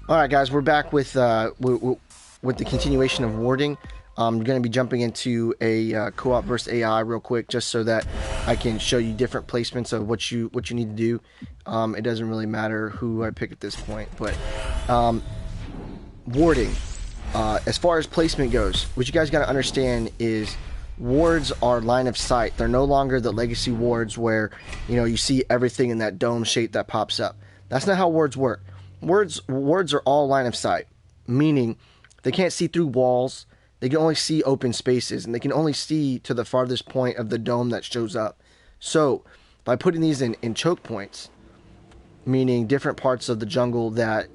All right, guys, we're back with the continuation of warding. I'm going to be jumping into a co-op versus AI real quick, just so that I can show you different placements of what you need to do. It doesn't really matter who I pick at this point, but warding. As far as placement goes, what you guys got to understand is wards are line of sight. They're no longer the legacy wards where you see everything in that dome shape that pops up. That's not how wards work. Wards are all line of sight, meaning they can't see through walls. They can only see open spaces, and they can only see to the farthest point of the dome that shows up. So by putting these in choke points, meaning different parts of the jungle that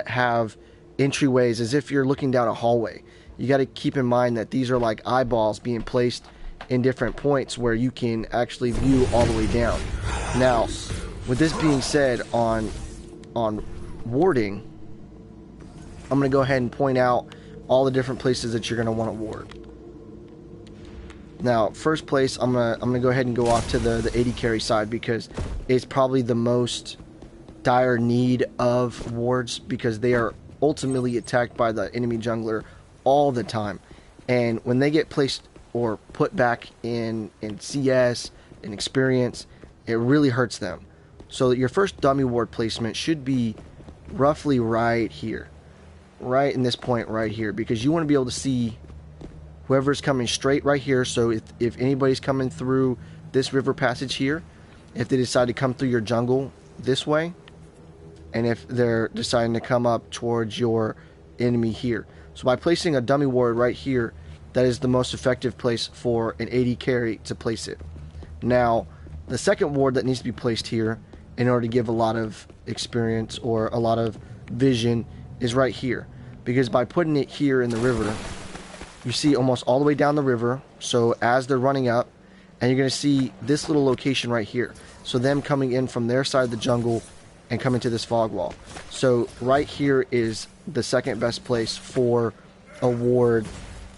have entryways, as if you're looking down a hallway, you got to keep in mind that these are like eyeballs being placed in different points where you can actually view all the way down. Now, with this being said, on warding, I'm going to go ahead and point out all the different places that you're going to want to ward. Now, first place, I'm gonna go ahead and go off to the AD carry side, because it's probably the most dire need of wards, because they are ultimately attacked by the enemy jungler all the time. And when they get placed or put back in CS and experience, it really hurts them. So your first dummy ward placement should be roughly right here, right in this point right here, because you want to be able to see whoever's coming straight right here. So if anybody's coming through this river passage here, if they decide to come through your jungle this way, and if they're deciding to come up towards your enemy here. So by placing a dummy ward right here, that is the most effective place for an AD carry to place it. Now, the second ward that needs to be placed here in order to give a lot of experience or a lot of vision is right here, because by putting it here in the river, you see almost all the way down the river. So as they're running up, and you're going to see this little location right here, so them coming in from their side of the jungle and coming to this fog wall. So right here is the second best place for a ward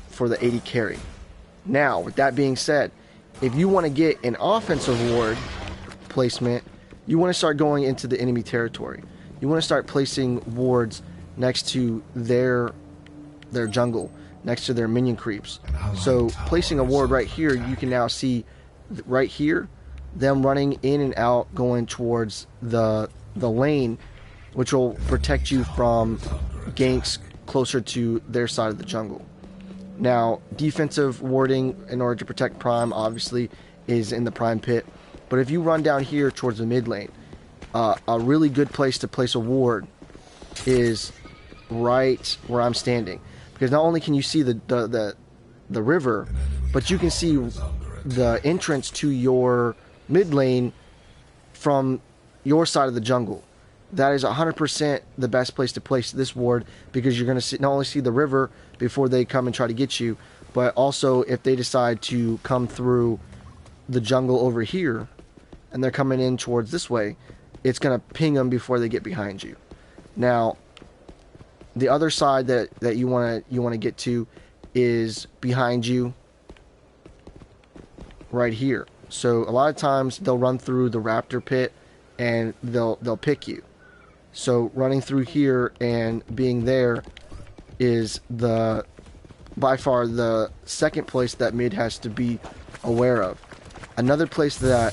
for the AD carry. Now, with that being said, if you want to get an offensive ward placement, you want to start going into the enemy territory. You want to start placing wards next to their jungle, next to their minion creeps. So placing a ward right here, you can now see right here them running in and out, going towards the lane, which will protect you from ganks closer to their side of the jungle. Now, defensive warding in order to protect Prime obviously is in the Prime pit. But if you run down here towards the mid lane, a really good place to place a ward is right where I'm standing, because not only can you see the river, but you can see the entrance to your mid lane from your side of the jungle. That is 100% the best place to place this ward, because you're going to not only see the river before they come and try to get you, but also if they decide to come through the jungle over here and they're coming in towards this way, it's going to ping them before they get behind you. Now, the other side that you want to get to is behind you right here. So a lot of times they'll run through the raptor pit and they'll pick you. So running through here and being there is by far the second place that mid has to be aware of. Another place that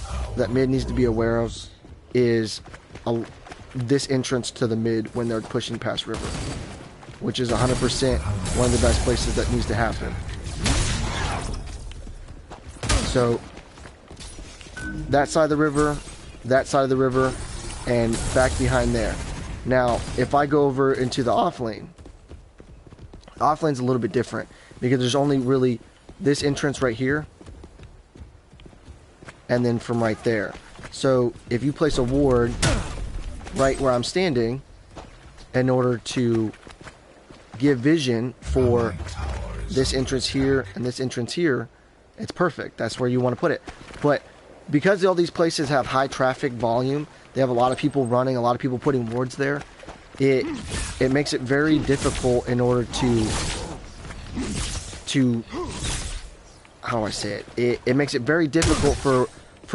mid needs to be aware of is this entrance to the mid when they're pushing past river, which is 100% one of the best places that needs to happen. So that side of the river, that side of the river, and back behind there. Now, if I go over into the off lane's a little bit different, because there's only really this entrance right here, and then from right there. So if you place a ward right where I'm standing, in order to give vision for this entrance here and this entrance here, it's perfect. That's where you want to put it. But because all these places have high traffic volume, they have a lot of people running, a lot of people putting wards there, it makes it very difficult in order to how do I say it? It makes it very difficult for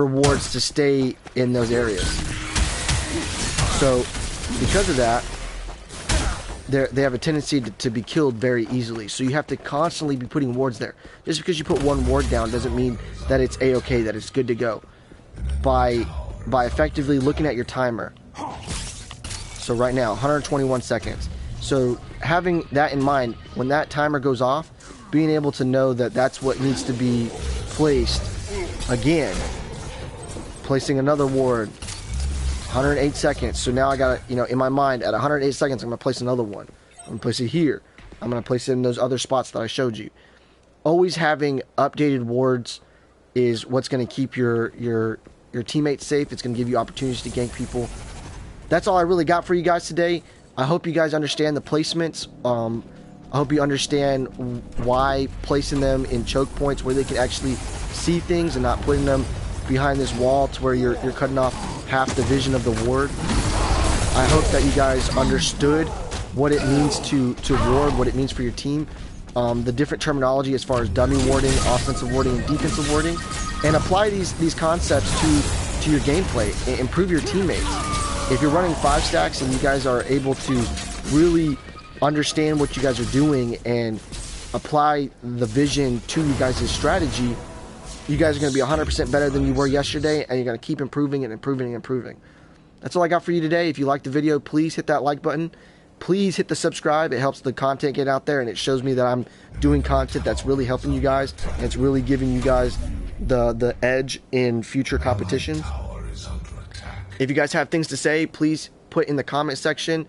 wards to stay in those areas. So because of that, they have a tendency to be killed very easily. So you have to constantly be putting wards there. Just because you put one ward down doesn't mean that it's a-okay, that it's good to go. By effectively looking at your timer. So right now, 121 seconds. So having that in mind, when that timer goes off, being able to know that that's what needs to be placed again. Placing another ward. 108 seconds. So now I got to, in my mind, at 108 seconds, I'm going to place another one. I'm going to place it here. I'm going to place it in those other spots that I showed you. Always having updated wards is what's going to keep your teammates safe. It's going to give you opportunities to gank people. That's all I really got for you guys today. I hope you guys understand the placements. I hope you understand why placing them in choke points where they can actually see things and not putting them behind this wall to where you're cutting off half the vision of the ward. I hope that you guys understood what it means to ward, what it means for your team, the different terminology as far as dummy warding, offensive warding, and defensive warding, and apply these concepts to your gameplay and improve your teammates. If you're running 5 stacks and you guys are able to really understand what you guys are doing and apply the vision to you guys' strategy, you guys are going to be 100% better than you were yesterday, and you're going to keep improving and improving and improving. That's all I got for you today. If you liked the video, please hit that like button. Please hit the subscribe. It helps the content get out there, and it shows me that I'm doing content that's really helping you guys, and it's really giving you guys the edge in future competitions. If you guys have things to say, please put in the comment section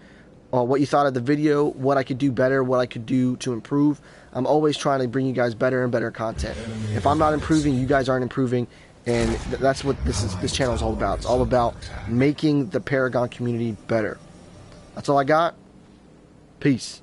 what you thought of the video, what I could do better, what I could do to improve. I'm always trying to bring you guys better and better content. If I'm not improving, you guys aren't improving, and that's what this channel is all about. It's all about making the Paragon community better. That's all I got. Peace.